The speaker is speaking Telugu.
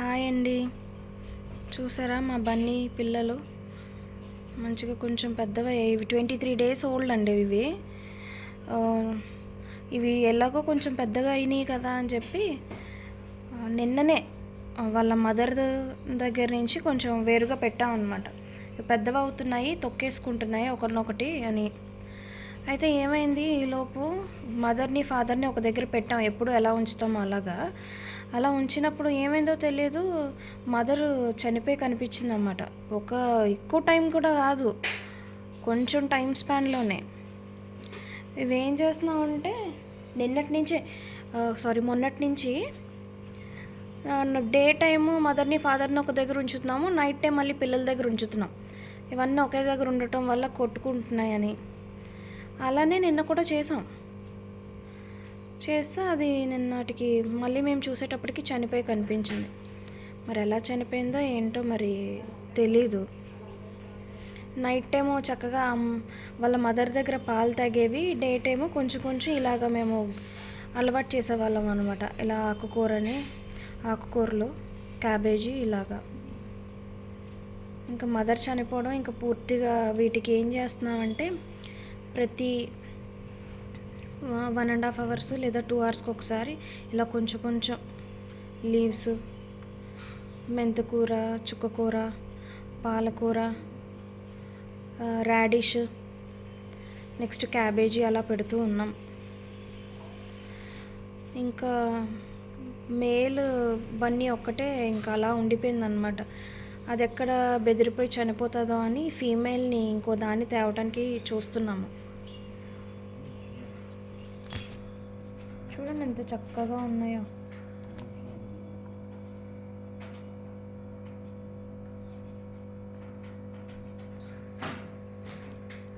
హాయ్ అండి. చూసారా మా బన్నీ పిల్లలు మంచిగా కొంచెం పెద్దవయ్యాయి. ఇవి 23 డేస్ ఓల్డ్ అండి ఇవి. ఇవి ఎలాగో కొంచెం పెద్దగా అయినాయి కదా అని చెప్పి నిన్ననే వాళ్ళ మదర్ దగ్గర నుంచి కొంచెం వేరుగా పెట్టామన్నమాట. పెద్దవి అవుతున్నాయి, తొక్కేసుకుంటున్నాయి ఒకరినొకటి అని. అయితే ఏమైంది, ఈలోపు మదర్ని ఫాదర్ని ఒక దగ్గర పెట్టాం, ఎప్పుడు ఎలా ఉంచుతామో అలాగా. అలా ఉంచినప్పుడు ఏమైందో తెలియదు, మదర్ చనిపోయి కనిపించింది అన్నమాట. ఎక్కువ టైం కూడా కాదు, కొంచెం టైం స్పాన్లోనే. ఇవేం చేస్తున్నామంటే మొన్నటి నుంచి డే టైము మదర్ని ఫాదర్ని ఒక దగ్గర ఉంచుతున్నాము, నైట్ టైం మళ్ళీ పిల్లల దగ్గర ఉంచుతున్నాం. ఇవన్నీ ఒకే దగ్గర ఉండటం వల్ల కొట్టుకుంటున్నాయని అలానే నిన్న కూడా చేస్తే అది నిన్నటికి మళ్ళీ మేము చూసేటప్పటికి చనిపోయి కనిపించింది. మరి ఎలా చనిపోయిందో ఏంటో మరి తెలీదు. నైట్ టైము చక్కగా వాళ్ళ మదర్ దగ్గర పాలు తాగేవి, డే టైము కొంచెం కొంచెం ఇలాగ మేము అలవాటు చేసేవాళ్ళం అనమాట. ఇలా ఆకుకూరలు, క్యాబేజీ ఇలాగా. ఇంకా మదర్ చనిపోవడం ఇంకా పూర్తిగా వీటికి ఏం చేస్తున్నామంటే ప్రతి 1.5 hours లేదా 2 hours ఒకసారి ఇలా కొంచెం కొంచెం లీవ్స్, మెంతికూర, చుక్కకూర, పాలకూర, రాడిష్, నెక్స్ట్ క్యాబేజీ అలా పెడుతూ ఉన్నాం. ఇంకా మేల్ బన్నీ ఒక్కటే ఇంకా అలా ఉండిపోయిందనమాట. అది ఎక్కడ బెదిరిపోయి చనిపోతుందో అని ఫీమేల్ని ఇంకో దాన్ని తేవడానికి చూస్తున్నాము. చూడండి ఎంత చక్కగా ఉన్నాయో.